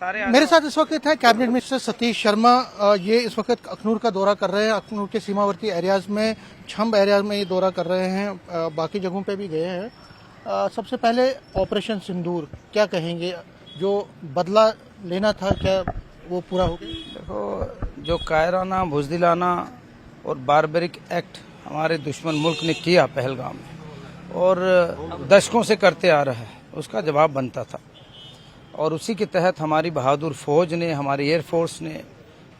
मेरे साथ इस वक्त है कैबिनेट मिनिस्टर सतीश शर्मा। ये इस वक्त अखनूर का दौरा कर रहे हैं। अखनूर के सीमावर्ती एरियाज में, छंब एरियाज में ये दौरा कर रहे हैं। बाकी जगहों पे भी गए हैं। सबसे पहले ऑपरेशन सिंदूर, क्या कहेंगे? जो बदला लेना था, क्या वो पूरा हो गया? देखो, जो कायराना, बुज़दिलाना और बारबरिक एक्ट हमारे दुश्मन मुल्क ने किया पहलगाम में और दशकों से करते आ रहा है, उसका जवाब बनता था। और उसी के तहत हमारी बहादुर फौज ने, हमारी एयरफोर्स ने,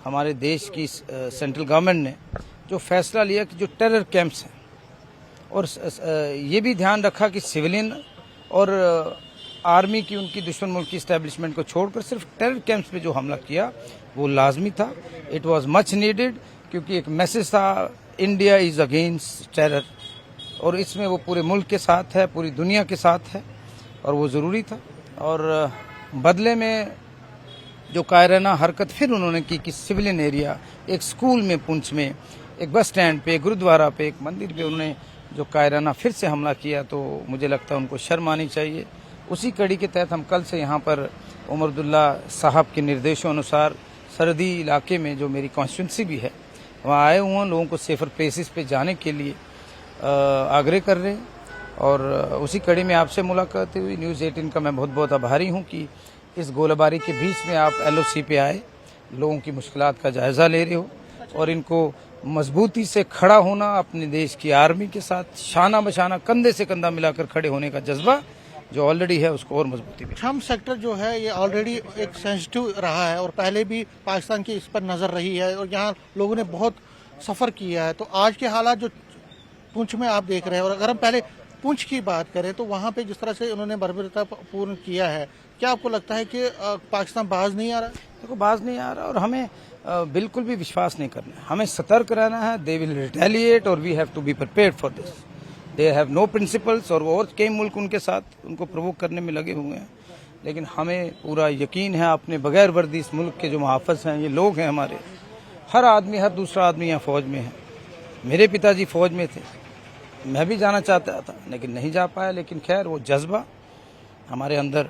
हमारे देश की सेंट्रल गवर्नमेंट ने जो फैसला लिया कि जो टेरर कैंप्स हैं, और ये भी ध्यान रखा कि सिविलियन और आर्मी की, उनकी दुश्मन मुल्क की इस्टेब्लिशमेंट को छोड़कर सिर्फ टेरर कैंप्स पे जो हमला किया वो लाजमी था। इट वाज मच नीडेड, क्योंकि एक मैसेज था, इंडिया इज अगेंस्ट टेरर, और इसमें वो पूरे मुल्क के साथ है, पूरी दुनिया के साथ है, और वो ज़रूरी था। और बदले में जो कायराना हरकत फिर उन्होंने की कि सिविलियन एरिया, एक स्कूल में पुंछ में, एक बस स्टैंड पे, एक गुरुद्वारा पे, एक मंदिर पे उन्होंने जो कायराना फिर से हमला किया, तो मुझे लगता है उनको शर्म आनी चाहिए। उसी कड़ी के तहत हम कल से यहाँ पर उमर अब्दुल्ला साहब के निर्देशों अनुसार सरहदी इलाके में, जो मेरी कॉन्स्टिट्यूंसी भी है, वहाँ आए हुए हैं। लोगों को सेफर प्लेसेस पे जाने के लिए आग्रह कर रहे हैं। और उसी कड़ी में आपसे मुलाकात हुई। न्यूज़ 18 का मैं बहुत बहुत आभारी हूं कि इस गोलाबारी के बीच में आप LOC पे आए, लोगों की मुश्किलात का जायजा ले रहे हो, और इनको मजबूती से खड़ा होना, अपने देश की आर्मी के साथ शाना बशाना, कंधे से कंधा मिलाकर खड़े होने का जज्बा जो ऑलरेडी है, उसको और मजबूती मिले। छंब सेक्टर जो है ये ऑलरेडी एक सेंसिटिव रहा है और पहले भी पाकिस्तान की इस पर नजर रही है, और यहाँ लोगों ने बहुत सफर किया है। तो आज के हालात जो पुंछ में आप देख रहे हैं, और अगर हम पहले पुंछ की बात करें तो वहाँ पे जिस तरह से उन्होंने बर्बरता पूर्ण किया है, क्या आपको लगता है कि पाकिस्तान बाज नहीं आ रहा? देखो, बाज नहीं आ रहा, और हमें बिल्कुल भी विश्वास नहीं करना है। हमें सतर्क रहना है। दे विल रिटेलिएट और we have to be prepared for this. They have no principles, और कई मुल्क उनके साथ उनको प्रोवोक करने में लगे हुए हैं। लेकिन हमें पूरा यकीन है, अपने बगैर वर्दी इस मुल्क के जो मुहाफ़िज़ हैं, ये लोग हैं हमारे। हर आदमी, हर दूसरा आदमी यहाँ फौज में है। मेरे पिताजी फौज में थे, मैं भी जाना चाहता था लेकिन नहीं जा पाया। लेकिन खैर, वो जज्बा हमारे अंदर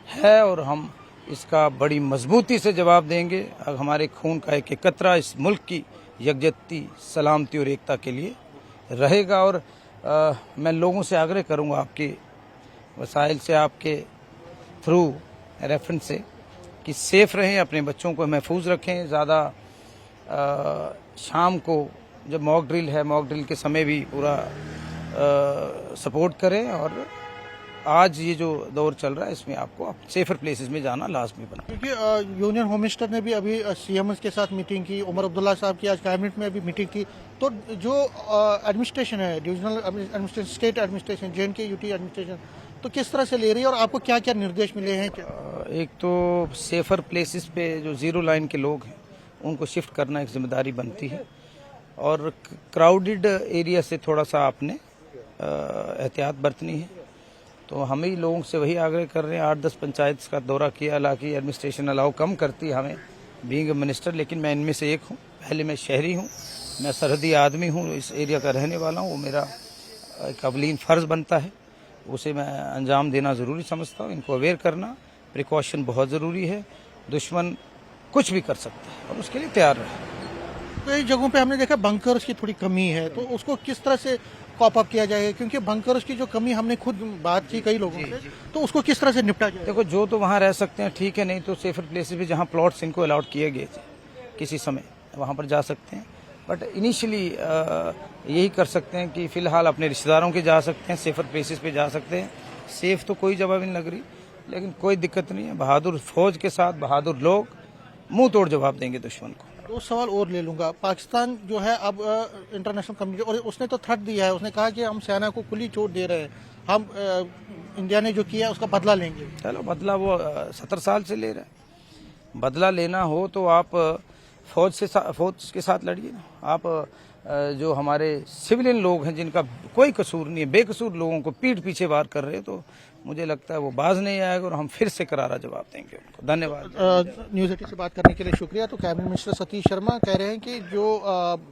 है और हम इसका बड़ी मजबूती से जवाब देंगे। अब हमारे खून का एक कतरा इस मुल्क की यकजहती, सलामती और एकता के लिए रहेगा। और मैं लोगों से आग्रह करूंगा, आपके वसाइल से, आपके थ्रू रेफरेंस से, कि सेफ रहें, अपने बच्चों को महफूज रखें। ज़्यादा शाम को जब मॉक ड्रिल है, मॉक ड्रिल के समय भी पूरा सपोर्ट करें। और आज ये जो दौर चल रहा है, इसमें आपको सेफर प्लेसेस में जाना लाजमी बना। क्योंकि यूनियन होम मिनिस्टर ने भी अभी CM के साथ मीटिंग की, उमर अब्दुल्ला साहब की आज कैबिनेट में अभी मीटिंग की। तो जो एडमिनिस्ट्रेशन है, divisional administration, state administration, JNK UT administration, तो किस तरह से ले रही है और आपको क्या क्या निर्देश मिले हैं? एक तो सेफर प्लेसेस पे जो जीरो लाइन के लोग हैं उनको शिफ्ट करना एक जिम्मेदारी बनती है, और क्राउडेड एरिया से थोड़ा सा आपने एहतियात बरतनी है। तो हम ही लोगों से वही आग्रह कर रहे हैं। 8-10 पंचायत का दौरा किया, हालांकि एडमिनिस्ट्रेशन अलाउ कम करती है हमें बीइंग मिनिस्टर, लेकिन मैं इनमें से एक हूँ। पहले मैं शहरी हूँ, मैं सरहदी आदमी हूँ, इस एरिया का रहने वाला हूँ। वो मेरा एक अवलीन फ़र्ज़ बनता है, उसे मैं अंजाम देना ज़रूरी समझता हूँ। इनको अवेयर करना, प्रिकॉशन बहुत ज़रूरी है। दुश्मन कुछ भी कर सकता है और उसके लिए तैयार रहे। कई जगहों पे हमने देखा बंकर्स की थोड़ी कमी है, तो उसको किस तरह से कॉप अप किया जाएगा? क्योंकि बंकर्स की जो कमी, हमने खुद बात की कई लोगों से, तो उसको किस तरह से निपटा जाए? देखो, जो तो वहाँ रह सकते हैं ठीक है, नहीं तो सेफर प्लेसेस भी जहाँ प्लॉट्स इनको अलाउड किए गए थे किसी समय, वहाँ पर जा सकते हैं। बट इनिशियली यही कर सकते हैं कि फ़िलहाल अपने रिश्तेदारों के जा सकते हैं, सेफर प्लेसेस पे जा सकते हैं। सेफ तो कोई जगह भी नहीं लग रही, लेकिन कोई दिक्कत नहीं है। बहादुर फौज के साथ बहादुर लोग मुंह तोड़ जवाब देंगे दुश्मन को। 2 सवाल और ले लूंगा। पाकिस्तान जो है अब इंटरनेशनल कम्युनिटी, और उसने तो थ्रेट दिया है, उसने कहा कि हम सेना को खुली छूट दे रहे हैं, हम इंडिया ने जो किया उसका बदला लेंगे। चलो, बदला वो 70 साल से ले रहा है। बदला लेना हो तो आप फौज के साथ लड़िए ना। आप जो हमारे सिविलियन लोग हैं जिनका कोई कसूर नहीं है, बेकसूर लोगों को पीठ पीछे वार कर रहे हैं, तो मुझे लगता है वो बाज नहीं आएगा और हम फिर से करारा जवाब देंगे उनको। धन्यवाद। न्यूज़ 18 से बात करने के लिए शुक्रिया। तो कैबिनेट मिनिस्टर सतीश शर्मा कह रहे हैं कि जो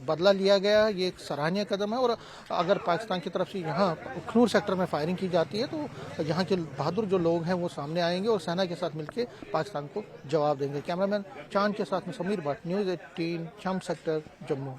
बदला लिया गया है ये एक सराहनीय कदम है, और अगर पाकिस्तान की तरफ से यहाँ अखनूर सेक्टर में फायरिंग की जाती है तो यहाँ के बहादुर जो लोग हैं वो सामने आएंगे और सेना के साथ मिलकर पाकिस्तान को जवाब देंगे। कैमरामैन चांद के साथ में समीर भट्ट, न्यूज़ 18, शम सेक्टर, जम्मू।